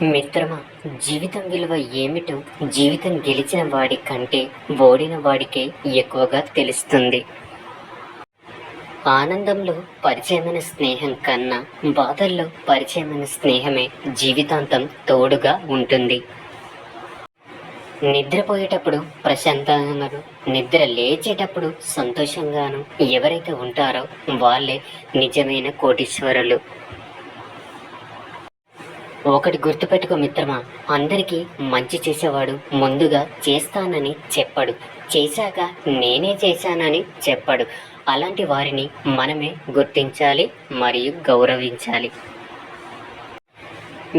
మిత్రమా, జీవితం విలువ ఏమిటో జీవితం గెలిచిన వాడి కంటే ఓడిన వాడికే ఎక్కువగా తెలుస్తుంది. ఆనందంలో పరిచయమైన స్నేహం కన్నా బాధల్లో పరిచయమైన స్నేహమే జీవితాంతం తోడుగా ఉంటుంది. నిద్రపోయేటప్పుడు ప్రశాంతంగాను, నిద్ర లేచేటప్పుడు సంతోషంగాను ఎవరైతే ఉంటారో వాళ్ళే నిజమైన కోటీశ్వరులు. ఒకటి గుర్తుపెట్టుకో మిత్రమా, అందరికీ మంచి చేసేవాడు ముందుగా చేస్తానని చెప్పడు, చేశాక నేనే చేశానని చెప్పడు. అలాంటి వారిని మనమే గుర్తించాలి మరియు గౌరవించాలి.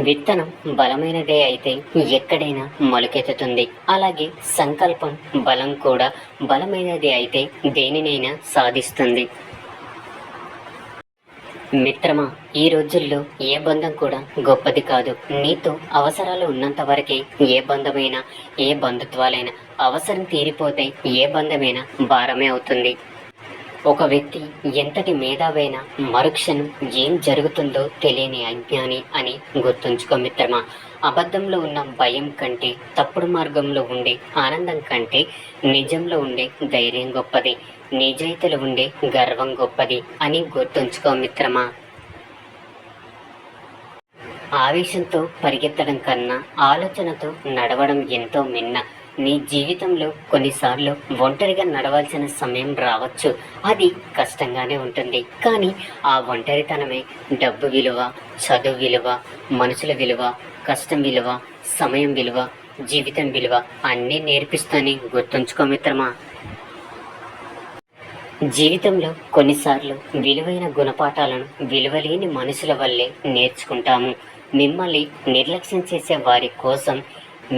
విత్తనం బలమైనదే అయితే ఎక్కడైనా మొలకెత్తుతుంది. అలాగే సంకల్పం బలం కూడా బలమైనదే అయితే దేనినైనా సాధిస్తుంది. మిత్రమా, ఈ రోజుల్లో ఏ బంధం కూడా గొప్పది కాదు. నీతో అవసరాలు ఉన్నంత వరకే ఏ బంధమైనా, ఏ బంధుత్వాలైనా. అవసరం తీరిపోతే ఏ బంధమైనా భారమే అవుతుంది. ఒక వ్యక్తి ఎంతటి మేధావైనా మరుక్షణం ఏం జరుగుతుందో తెలియని అజ్ఞాని అని గుర్తుంచుకో మిత్రమా. అబద్ధంలో ఉన్న భయం కంటే, తప్పుడు మార్గంలో ఉండే ఆనందం కంటే నిజంలో ఉండే ధైర్యం గొప్పది, నిజాయితీలో ఉండే గర్వం గొప్పది అని గుర్తుంచుకో మిత్రమా. ఆవేశంతో పరిగెత్తడం కన్నా ఆలోచనతో నడవడం ఎంతో మిన్న. నీ జీవితంలో కొన్నిసార్లు ఒంటరిగా నడవాల్సిన సమయం రావచ్చు. అది కష్టంగానే ఉంటుంది. కానీ ఆ ఒంటరితనమే డబ్బు విలువ, చదువు విలువ, మనుషుల విలువ, కష్టం విలువ, సమయం విలువ, జీవితం విలువ అన్నీ నేర్పిస్తూనే గుర్తుంచుకో మిత్రమా. జీవితంలో కొన్నిసార్లు విలువైన గుణపాఠాలను విలువలేని మనుషుల వల్లే నేర్చుకుంటాము. మిమ్మల్ని నిర్లక్ష్యం చేసే వారి కోసం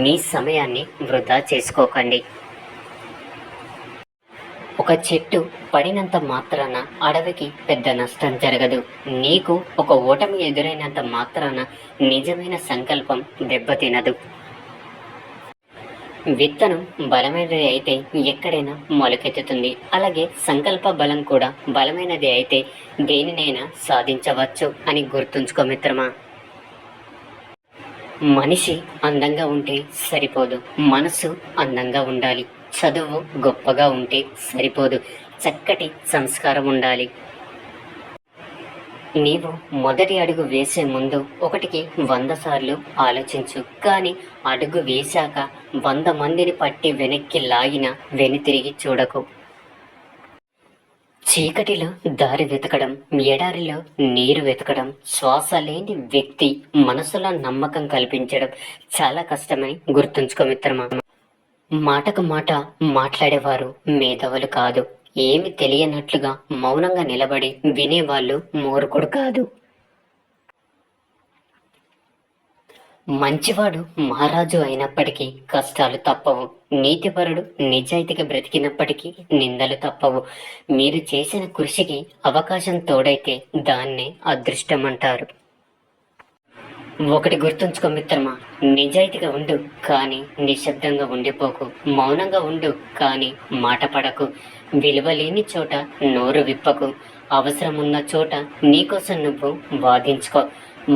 మీ సమయాన్ని వృధా చేసుకోకండి. ఒక చెట్టు పడినంత మాత్రాన అడవికి పెద్ద నష్టం జరగదు. నీకు ఒక ఓటమి ఎదురైనంత మాత్రాన నిజమైన సంకల్పం దెబ్బతినదు. విత్తనం బలమైనది అయితే ఎక్కడైనా మొలకెత్తుతుంది. అలాగే సంకల్ప బలం కూడా బలమైనది అయితే దేనినైనా సాధించవచ్చు అని గుర్తుంచుకో మిత్రమా. మనిషి అందంగా ఉంటే సరిపోదు, మనసు అందంగా ఉండాలి. చదువు గొప్పగా ఉంటే సరిపోదు, చక్కటి సంస్కారం ఉండాలి. నీవు మొదటి అడుగు వేసే ముందు 1కి 100 సార్లు ఆలోచించు. కానీ అడుగు వేశాక 100 మందిని పట్టి వెనక్కి లాగిన వెనుతిరిగి చూడకు. చీకటిలో దారి వెతకడం, ఎడారిలో నీరు వెతకడం, శ్వాస లేని వ్యక్తి మనసులో నమ్మకం కల్పించడం చాలా కష్టమని గుర్తుంచుకో మిత్రమా. మాటకు మాట మాట్లాడేవారు మేధావులు కాదు. ఏమి తెలియనట్లుగా మౌనంగా నిలబడి వినేవాళ్ళు మూర్ఖుడు కాదు. మంచివాడు మహారాజు అయినప్పటికీ కష్టాలు తప్పవు. నీతిపరుడు నిజాయితీగా బ్రతికినప్పటికీ నిందలు తప్పవు. మీరు చేసిన కృషికి అవకాశం తోడైతే దాన్నే అదృష్టం అంటారు. ఒకటి గుర్తుంచుకో మిత్రమా, నిజాయితీగా ఉండు కానీ నిశ్శబ్దంగా ఉండిపోకు. మౌనంగా ఉండు కానీ మాట పడకు. విలువలేని చోట నోరు విప్పకు. అవసరం ఉన్న చోట నీకోసం నువ్వు వాదించుకో.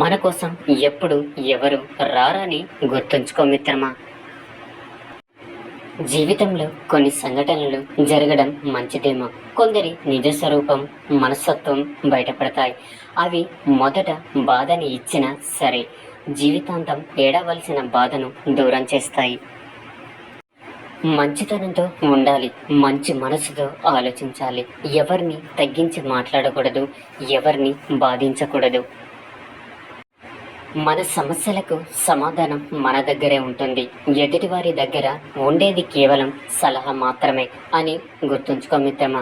మన కోసం ఎప్పుడు ఎవరు రారని గుర్తుంచుకో మిత్రమా. జీవితంలో కొన్ని సంఘటనలు జరగడం మంచిదేమో. కొందరి నిజ స్వరూపం, మనస్తత్వం బయటపడతాయి. అవి మొదట బాధని ఇచ్చినా సరే, జీవితాంతం ఏడవలసిన బాధను దూరం చేస్తాయి. మంచితనంతో ఉండాలి, మంచి మనసుతో ఆలోచించాలి. ఎవరిని తగ్గించి మాట్లాడకూడదు, ఎవరిని బాధించకూడదు. మన సమస్యలకు సమాధానం మన దగ్గరే ఉంటుంది. ఎదుటివారి దగ్గర ఉండేది కేవలం సలహా మాత్రమే అని గుర్తుంచుకో మిత్రమా.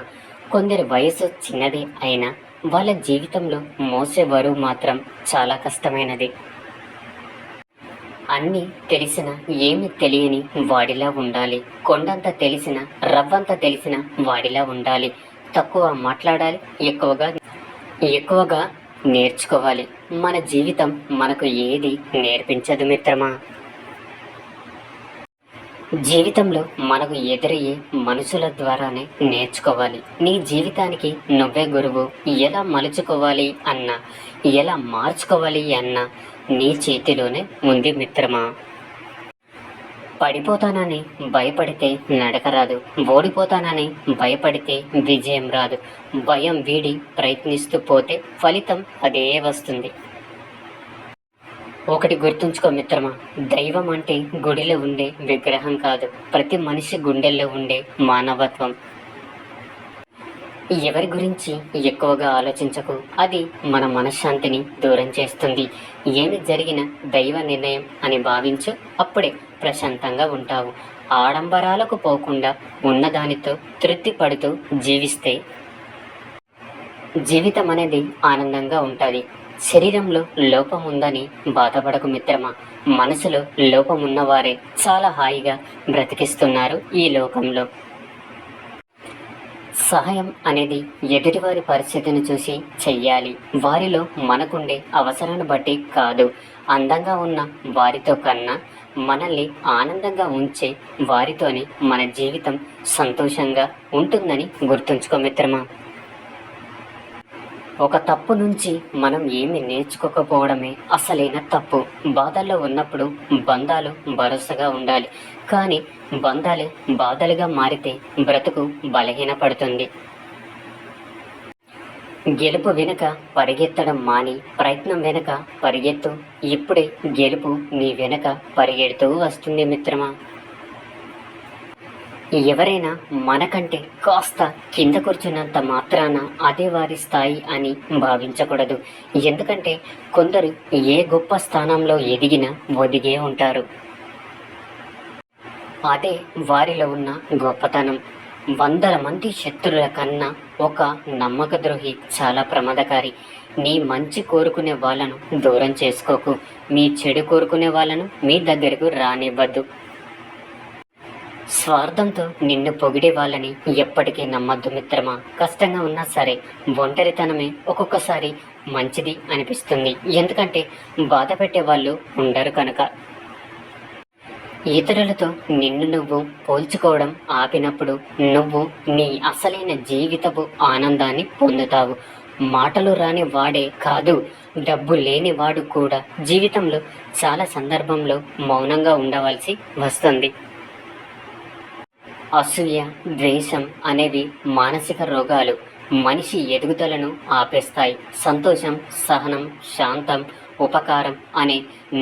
కొందరి వయసు చిన్నది అయినా వాళ్ళ జీవితంలో మోసే బరువు మాత్రం చాలా కష్టమైనది. అన్నీ తెలిసిన ఏమి తెలియని వాడిలా ఉండాలి. కొండంత తెలిసిన రవ్వంత తెలిసిన వాడిలా ఉండాలి. తక్కువ మాట్లాడాలి, ఎక్కువగా నేర్చుకోవాలి. మన జీవితం మనకు ఏది నేర్పించదు మిత్రమా. జీవితంలో మనకు ఎదురయ్యే మనుషుల ద్వారానే నేర్చుకోవాలి. నీ జీవితానికి నువ్వే గురువు. ఎలా మలుచుకోవాలి అన్నా, ఎలా మార్చుకోవాలి అన్నా నీ చేతిలోనే ఉంది మిత్రమా. పడిపోతానని భయపడితే నడక రాదు, ఓడిపోతానని భయపడితే విజయం రాదు. భయం వీడి ప్రయత్నిస్తూ పోతే ఫలితం అదే వస్తుంది. ఒకటి గుర్తుంచుకో మిత్రమా, దైవం అంటే గుడిలో ఉండే విగ్రహం కాదు, ప్రతి మనిషి గుండెల్లో ఉండే మానవత్వం. ఎవరి గురించి ఎక్కువగా ఆలోచించకు, అది మన మనశ్శాంతిని దూరం చేస్తుంది. ఏమి జరిగినా దైవ నిర్ణయం అని భావించు, అప్పుడే ప్రశాంతంగా ఉంటావు. ఆడంబరాలకు పోకుండా ఉన్నదానితో తృప్తి పడుతూ జీవిస్తే జీవితం అనేది ఆనందంగా ఉంటుంది. శరీరంలో లోపం ఉందని బాధపడకు మిత్రమా, మనసులో లోపం ఉన్నవారే చాలా హాయిగా బ్రతికిస్తున్నారు ఈ లోకంలో. సహాయం అనేది ఎదుటివారి పరిస్థితిని చూసి చెయ్యాలి, వారిలో మనకుండే అవసరాన్ని బట్టి కాదు. అందంగా ఉన్న వారితో కన్నా మనల్ని ఆనందంగా ఉంచే వారితోనే మన జీవితం సంతోషంగా ఉంటుందని గుర్తుంచుకో మిత్రమా. ఒక తప్పు నుంచి మనం ఏమి నేర్చుకోకపోవడమే అసలైన తప్పు. బాధల్లో ఉన్నప్పుడు బంధాలు భరోసాగా ఉండాలి, కానీ బంధాలే బాధలుగా మారితే బ్రతుకు బలహీనపడుతుంది. గెలుపు వెనుక పరిగెత్తడం మాని ప్రయత్నం వెనుక పరిగెత్తు, ఇప్పుడే గెలుపు నీ వెనుక పరిగెడుతూ వస్తుంది మిత్రమా. ఎవరైనా మనకంటే కాస్త కింద కూర్చున్నంత మాత్రాన అదే వారి స్థాయి అని భావించకూడదు. ఎందుకంటే కొందరు ఏ గొప్ప స్థానంలో ఎదిగినా ఒదిగే ఉంటారు. అదే వారిలో ఉన్న గొప్పతనం. 100 మంది శత్రువుల కన్నా ఒక నమ్మక ద్రోహి చాలా ప్రమాదకారి. నీ మంచి కోరుకునే వాళ్ళను దూరం చేసుకోకు, మీ చెడు కోరుకునే వాళ్ళను మీ దగ్గరకు రానివ్వద్దు. స్వార్థంతో నిన్ను పొగిడే వాళ్ళని ఎప్పటికీ నమ్మద్దు మిత్రమా. కష్టంగా ఉన్నా సరే ఒంటరితనమే ఒక్కొక్కసారి మంచిది అనిపిస్తుంది, ఎందుకంటే బాధ పెట్టే వాళ్ళు ఉండరు కనుక. ఇతరులతో నిన్ను నువ్వు పోల్చుకోవడం ఆపినప్పుడు నువ్వు నీ అసలైన జీవితపు ఆనందాన్ని పొందుతావు. మాటలు రాని వాడే కాదు, డబ్బు లేని వాడు కూడా జీవితంలో చాలా సందర్భంలో మౌనంగా ఉండవలసి వస్తుంది. అసూయ, ద్వేషం అనేవి మానసిక రోగాలు, మనిషి ఎదుగుదలను ఆపేస్తాయి. సంతోషం, సహనం, శాంతం, ఉపకారం అనే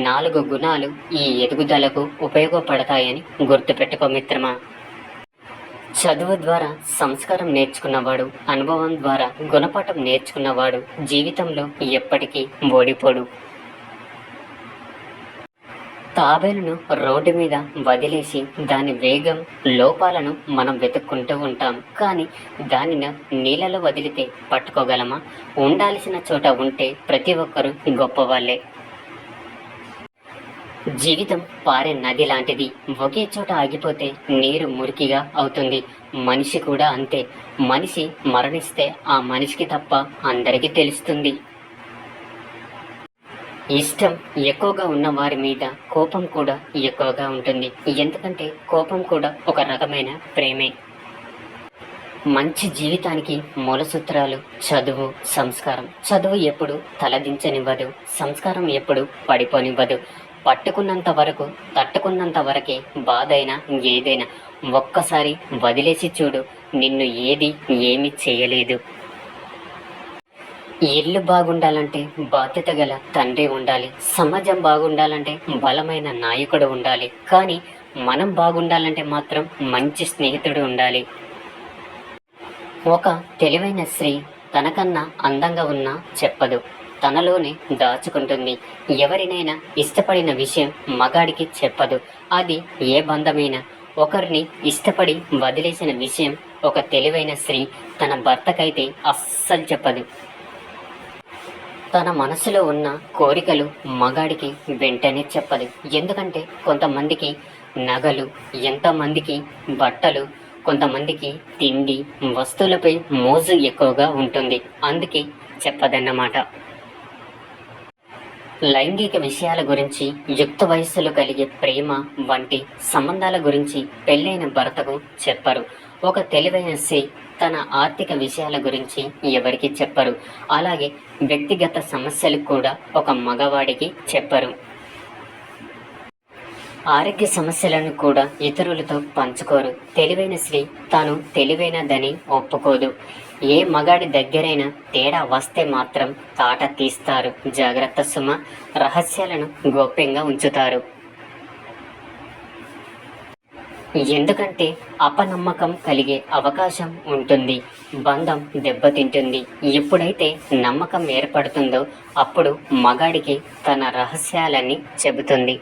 4 గుణాలు ఈ ఎదుగుదలకు ఉపయోగపడతాయని గుర్తుపెట్టుకో మిత్రమా. చదువు ద్వారా సంస్కారం నేర్చుకున్నవాడు, అనుభవం ద్వారా గుణపాఠం నేర్చుకున్నవాడు జీవితంలో ఎప్పటికీ ఓడిపోడు. తాబేలును రోడ్డు మీద వదిలేసి దాని వేగం, లోపాలను మనం వెతుక్కుంటూ ఉంటాం, కానీ దానిని నీళ్ళలో వదిలితే పట్టుకోగలమా? ఉండాల్సిన చోట ఉంటే ప్రతి ఒక్కరూ గొప్పవాళ్ళే. జీవితం పారే నది లాంటిది, ఒకే చోట ఆగిపోతే నీరు మురికిగా అవుతుంది. మనిషి కూడా అంతే. మనిషి మరణిస్తే ఆ మనిషికి తప్ప అందరికీ తెలుస్తుంది. ఇష్టం ఎక్కువగా ఉన్న వారి మీద కోపం కూడా ఎక్కువగా ఉంటుంది, ఎందుకంటే కోపం కూడా ఒక రకమైన ప్రేమే. మంచి జీవితానికి మూల సూత్రాలు చదువు, సంస్కారం. చదువు ఎప్పుడు తలదించనివ్వదు, సంస్కారం ఎప్పుడు పడిపోనివ్వదు. పట్టుకున్నంత వరకు, తట్టుకున్నంత వరకే బాధైనా ఏదైనా. ఒక్కసారి వదిలేసి చూడు, నిన్ను ఏది ఏమీ చేయలేదు. ఇల్లు బాగుండాలంటే బాధ్యత గల తండ్రి ఉండాలి, సమాజం బాగుండాలంటే బలమైన నాయకుడు ఉండాలి, కానీ మనం బాగుండాలంటే మాత్రం మంచి స్నేహితుడు ఉండాలి. ఒక తెలివైన స్త్రీ తనకన్నా అందంగా ఉన్నా చెప్పదు, తనలోనే దాచుకుంటుంది. ఎవరినైనా ఇష్టపడిన విషయం మగాడికి చెప్పదు, అది ఏ బంధమైనా. ఒకరిని ఇష్టపడి వదిలేసిన విషయం ఒక తెలివైన స్త్రీ తన భర్తకైతే అస్సలు చెప్పదు. తన మనసులో ఉన్న కోరికలు మగాడికి వెంటనే చెప్పదు, ఎందుకంటే కొంతమందికి నగలు, ఎంతమందికి బట్టలు, కొంతమందికి తిండి, వస్తువులపై మోజు ఎక్కువగా ఉంటుంది, అందుకే చెప్పదన్నమాట. లైంగిక విషయాల గురించి, యుక్త వయస్సులో కలిగే ప్రేమ వంటి సంబంధాల గురించి పెళ్ళైన భర్తకు చెప్పరు. ఒక తెలివైన స్త్రీ తన ఆర్థిక విషయాల గురించి ఎవరికి చెప్పరు. అలాగే వ్యక్తిగత సమస్యలు కూడా ఒక మగవాడికి చెప్పరు. ఆరోగ్య సమస్యలను కూడా ఇతరులతో పంచుకోరు. తెలివైన స్త్రీ తాను తెలివైనదని ఒప్పుకోదు. ఏ మగాడి దగ్గరైనా తేడా వస్తే మాత్రం తాట తీస్తారు. జాగ్రత్త సుమ, రహస్యాలను గోప్యంగా ఉంచుతారు. ఎందుకంటే అపనమ్మకం కలిగే అవకాశం ఉంటుంది. బంధం దెబ్బతింటుంది. ఎప్పుడైతే నమ్మకం ఏర్పడుతుందో అప్పుడు మగాడికి తన రహస్యాలన్నీ చెబుతుంది.